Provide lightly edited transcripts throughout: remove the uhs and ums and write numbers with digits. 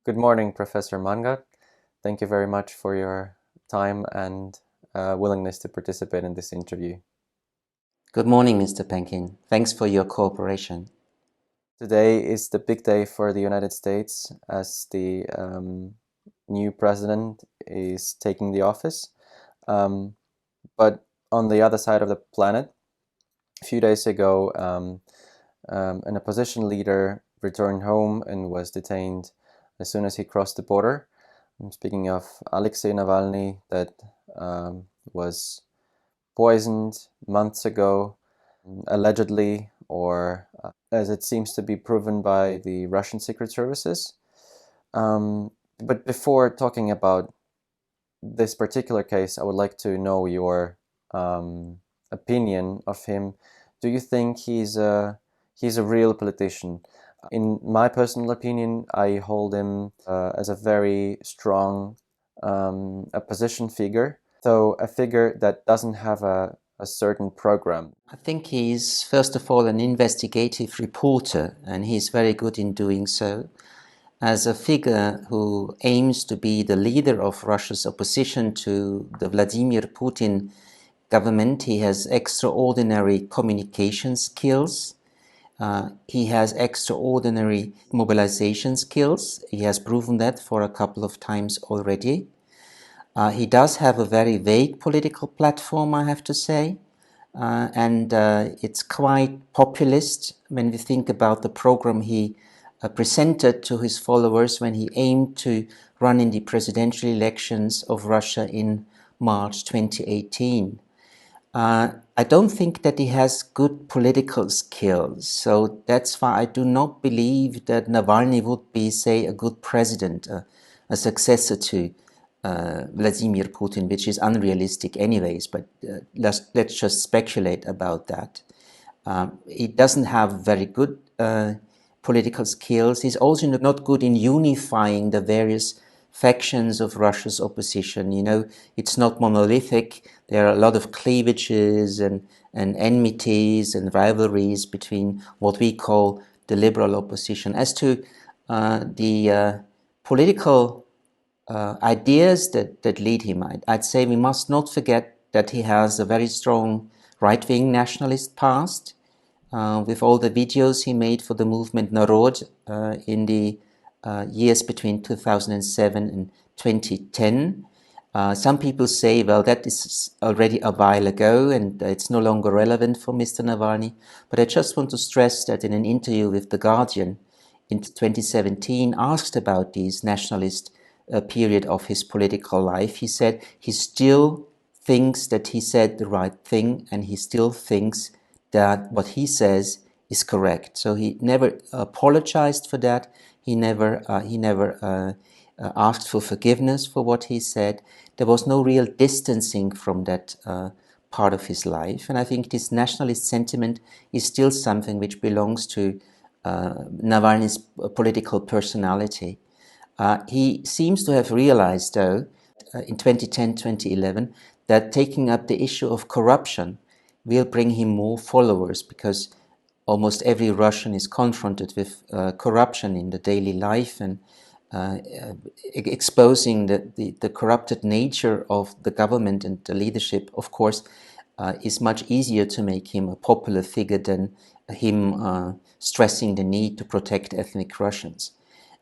Good morning, Professor Mangott. Thank you very much for your time and willingness to participate in this interview. Good morning, Mr. Penkin. Thanks for your cooperation. Today is the big day for the United States as the new president is taking the office. But on the other side of the planet, a few days ago, an opposition leader returned home and was detained as soon as he crossed the border. I'm speaking of Alexei Navalny, that was poisoned months ago, allegedly, or as it seems to be proven by the Russian secret services. But before talking about this particular case, I would like to know your opinion of him. Do you think he's a real politician? In my personal opinion, I hold him as a very strong opposition figure, so a figure that doesn't have a certain program. I think he's, first of all, an investigative reporter, and he's very good in doing so. As a figure who aims to be the leader of Russia's opposition to the Vladimir Putin government, he has extraordinary communication skills. He has extraordinary mobilization skills. He has proven that for a couple of times already. He does have a very vague political platform, I have to say, and it's quite populist when we think about the program he presented to his followers when he aimed to run in the presidential elections of Russia in March 2018. I don't think that he has good political skills, so that's why I do not believe that Navalny would be, say, a good president, a successor to Vladimir Putin, which is unrealistic anyways, but let's just speculate about that. He doesn't have very good political skills. He's also not good in unifying the various factions of Russia's opposition. You know, it's not monolithic. There are a lot of cleavages and enmities and rivalries between what we call the liberal opposition. As to the political ideas that lead him, I'd say we must not forget that he has a very strong right-wing nationalist past, with all the videos he made for the movement Narod in the years between 2007 and 2010. Some people say, well, that is already a while ago and it's no longer relevant for Mr. Navalny. But I just want to stress that in an interview with The Guardian in 2017, asked about this nationalist period of his political life, he said he still thinks that he said the right thing and he still thinks that what he says is correct. So he never apologized for that. He never asked for forgiveness for what he said. There was no real distancing from that part of his life. And I think this nationalist sentiment is still something which belongs to Navalny's political personality. He seems to have realized, though, in 2010, 2011, that taking up the issue of corruption will bring him more followers, because almost every Russian is confronted with corruption in the daily life, and exposing the corrupted nature of the government and the leadership, of course, is much easier to make him a popular figure than him stressing the need to protect ethnic Russians.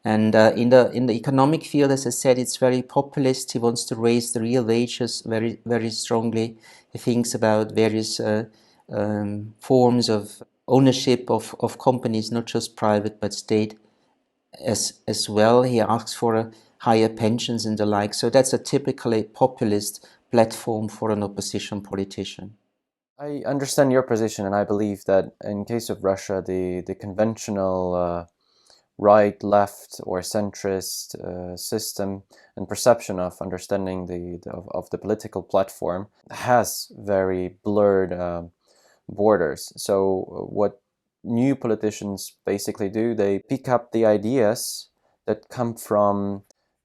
And in the economic field, as I said, it's very populist. He wants to raise the real wages very, very strongly. He thinks about various forms of ownership of companies, not just private but state as well. He asks for higher pensions and the like. So that's a typically populist platform for an opposition politician. I understand your position, and I believe that in case of Russia, the conventional right, left, or centrist system and perception of understanding of the political platform has very blurred borders. So what new politicians basically do, they pick up the ideas that come from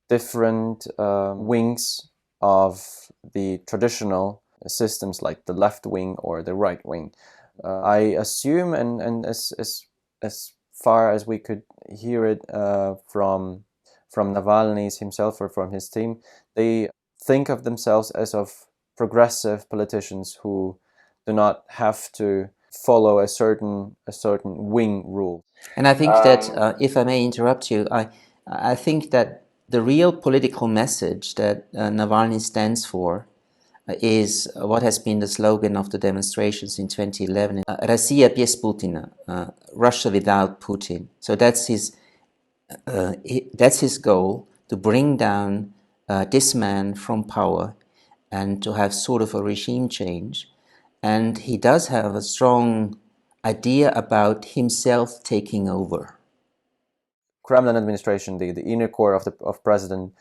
different wings of the traditional systems, like the left wing or the right wing. I assume, and as far as we could hear it from Navalny's himself or from his team, they think of themselves as of progressive politicians who do not have to follow a certain wing rule. And I think that, if I may interrupt you, I think that the real political message that Navalny stands for is what has been the slogan of the demonstrations in 2011, Россия без Putina, Russia without Putin. So that's his goal, to bring down this man from power and to have sort of a regime change. And he does have a strong idea about himself taking over. Kremlin administration, the inner core of president,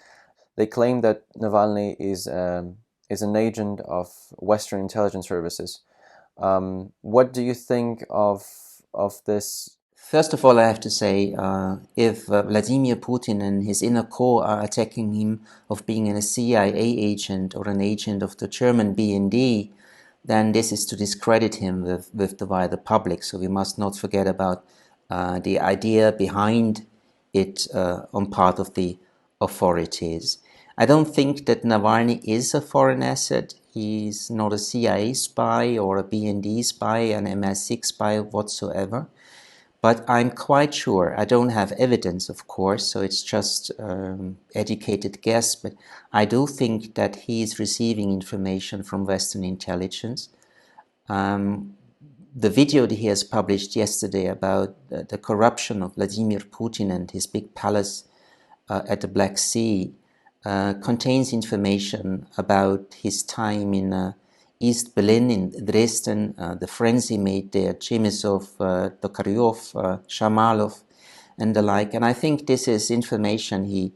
they claim that Navalny is an agent of Western intelligence services. What do you think of this? First of all, I have to say, if Vladimir Putin and his inner core are attacking him of being a CIA agent or an agent of the German BND, then this is to discredit him with the wider public. So we must not forget about the idea behind it on part of the authorities. I don't think that Navalny is a foreign asset. He's not a CIA spy or a BND spy, an MI6 spy whatsoever. But I'm quite sure, I don't have evidence, of course, so it's just educated guess, but I do think that he is receiving information from Western intelligence. The video that he has published yesterday about the corruption of Vladimir Putin and his big palace at the Black Sea contains information about his time in East Berlin, in Dresden, the friends he made there, Chemisov, Tokaryov, Shamalov, and the like. And I think this is information he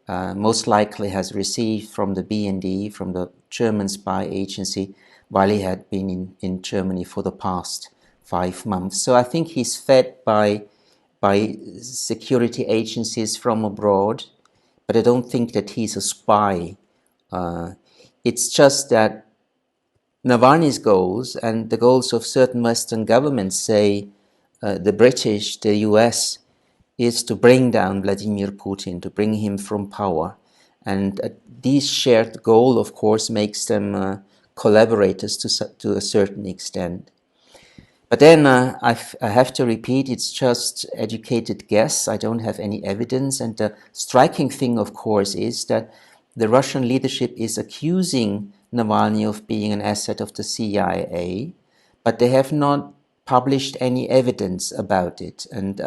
most likely has received from the BND, from the German spy agency, while he had been in Germany for the past 5 months. So I think he's fed by security agencies from abroad, but I don't think that he's a spy. It's just that Navalny's goals and the goals of certain Western governments, say the British, the US, is to bring down Vladimir Putin, to bring him from power. And this shared goal, of course, makes them collaborators to a certain extent. But then I have to repeat, it's just educated guess. I don't have any evidence. And the striking thing, of course, is that the Russian leadership is accusing Navalny of being an asset of the CIA, but they have not published any evidence about it. And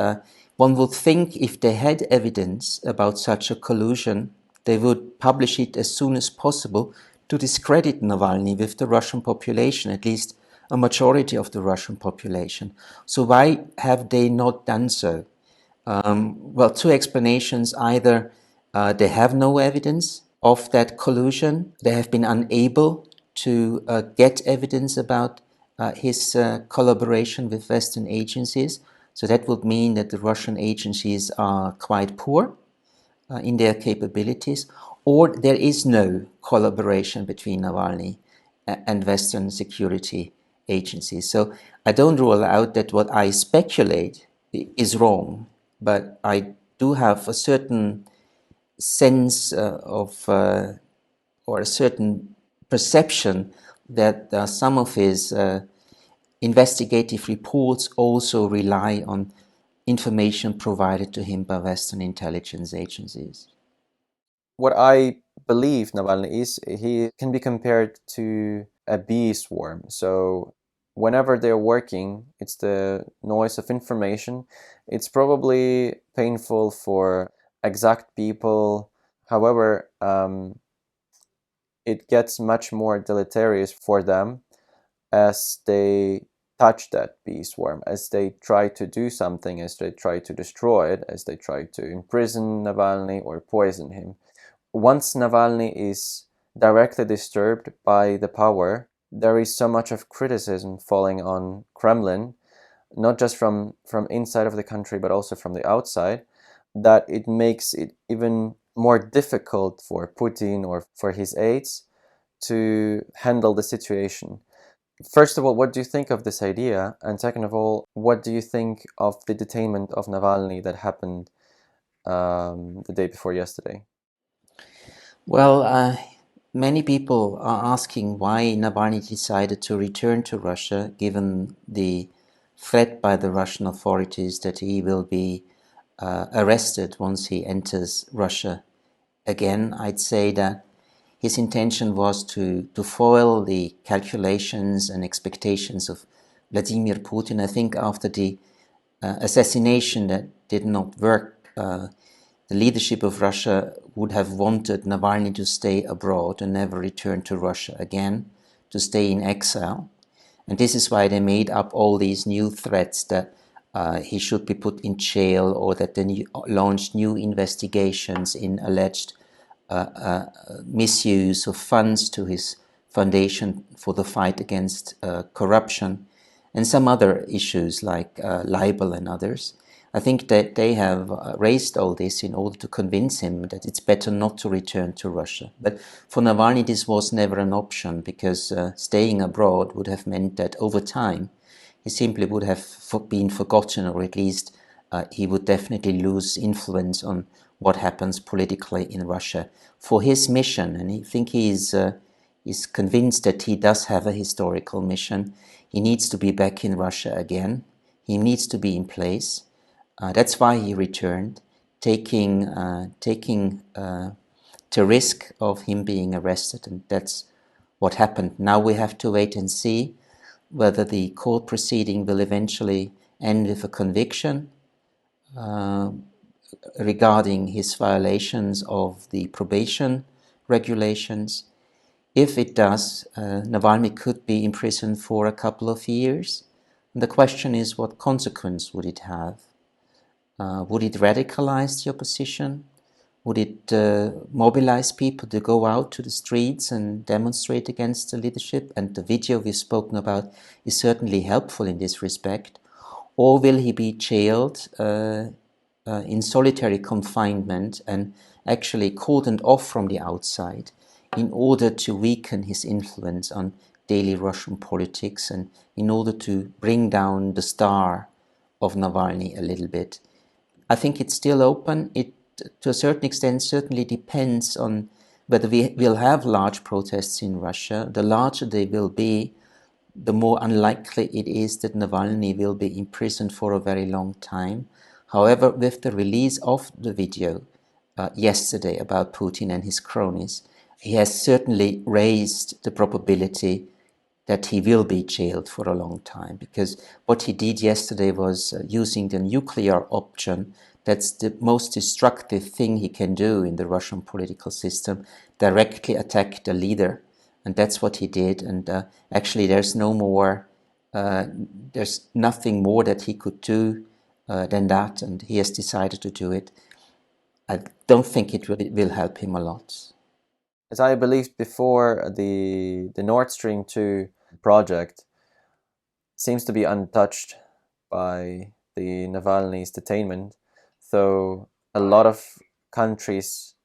one would think if they had evidence about such a collusion, they would publish it as soon as possible to discredit Navalny with the Russian population, at least a majority of the Russian population. So why have they not done so? Well, two explanations. Either they have no evidence of that collusion, they have been unable to get evidence about his collaboration with Western agencies. So that would mean that the Russian agencies are quite poor in their capabilities, or there is no collaboration between Navalny and Western security agencies. So I don't rule out that what I speculate is wrong, but I do have a certain sense or a certain perception that some of his investigative reports also rely on information provided to him by Western intelligence agencies. What I believe Navalny is, he can be compared to a bee swarm. So whenever they're working, it's the noise of information. It's probably painful for exact people. However, it gets much more deleterious for them as they touch that bee swarm, as they try to do something, as they try to destroy it, as they try to imprison Navalny or poison him. Once Navalny is directly disturbed by the power, there is so much of criticism falling on Kremlin, not just from inside of the country, but also from the outside, that it makes it even more difficult for Putin or for his aides to handle the situation. First of all, what do you think of this idea? And second of all, what do you think of the detainment of Navalny that happened the day before yesterday? Well, many people are asking why Navalny decided to return to Russia, given the threat by the Russian authorities that he will be arrested once he enters Russia again. I'd say that his intention was to foil the calculations and expectations of Vladimir Putin. I think after the assassination that did not work, the leadership of Russia would have wanted Navalny to stay abroad and never return to Russia again, to stay in exile. And this is why they made up all these new threats that he should be put in jail, or that they launched new investigations in alleged misuse of funds to his foundation for the fight against corruption, and some other issues like libel and others. I think that they have raised all this in order to convince him that it's better not to return to Russia. But for Navalny, this was never an option, because staying abroad would have meant that over time he simply would have been forgotten, or at least he would definitely lose influence on what happens politically in Russia. For his mission, and I think he is convinced that he does have a historical mission, he needs to be back in Russia again. He needs to be in place. That's why he returned, taking the risk of him being arrested, and that's what happened. Now we have to wait and see whether the court proceeding will eventually end with a conviction regarding his violations of the probation regulations. If it does, Navalny could be imprisoned for a couple of years. And the question is, what consequence would it have? Would it radicalize the opposition? Would it mobilize people to go out to the streets and demonstrate against the leadership? And the video we've spoken about is certainly helpful in this respect. Or will he be jailed in solitary confinement and actually cordoned off from the outside in order to weaken his influence on daily Russian politics, and in order to bring down the star of Navalny a little bit? I think it's still open. It, to a certain extent, certainly depends on whether we will have large protests in Russia. The larger they will be, the more unlikely it is that Navalny will be imprisoned for a very long time. However, with the release of the video yesterday about Putin and his cronies, he has certainly raised the probability that he will be jailed for a long time, because what he did yesterday was using the nuclear option. That's the most destructive thing he can do in the Russian political system, directly attack the leader. And that's what he did. And actually, there's nothing more that he could do than that. And he has decided to do it. I don't think it will help him a lot. As I believed before, the Nord Stream 2 project seems to be untouched by the Navalny's detainment, though a lot of countries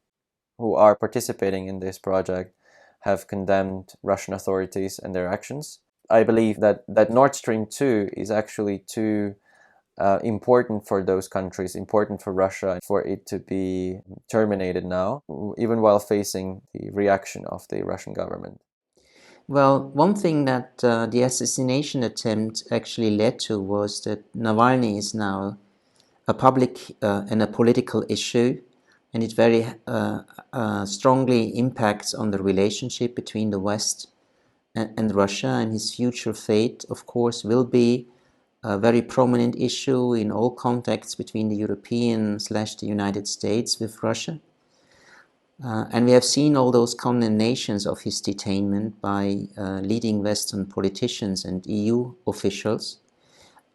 who are participating in this project have condemned Russian authorities and their actions. I believe that Nord Stream 2 is actually too important for those countries, important for Russia, for it to be terminated now, even while facing the reaction of the Russian government. Well, one thing that the assassination attempt actually led to was that Navalny is now a public and a political issue, and it very strongly impacts on the relationship between the West and Russia, and his future fate, of course, will be a very prominent issue in all contacts between the European/the United States with Russia. And we have seen all those condemnations of his detainment by leading Western politicians and EU officials.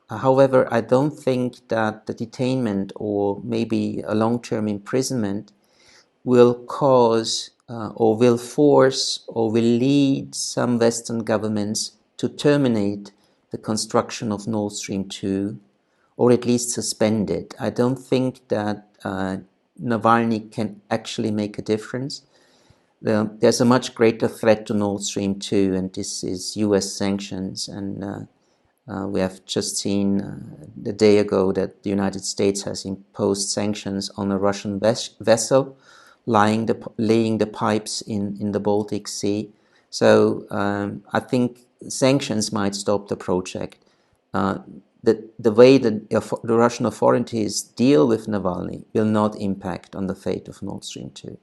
However, I don't think that the detainment, or maybe a long-term imprisonment, will cause or will force or will lead some Western governments to terminate the construction of Nord Stream 2, or at least suspend it. I don't think that Navalny can actually make a difference. There's a much greater threat to Nord Stream 2, and this is US sanctions. And We have just seen a day ago that the United States has imposed sanctions on a Russian vessel laying the pipes in the Baltic Sea. So I think sanctions might stop the project. The way that the Russian authorities deal with Navalny will not impact on the fate of Nord Stream 2.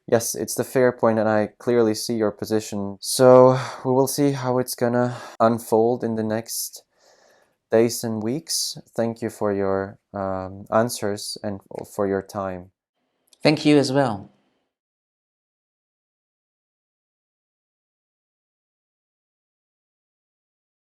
Yes, it's the fair point, and I clearly see your position. So we will see how it's gonna unfold in the next days and weeks. Thank you for your answers and for your time. Thank you as well.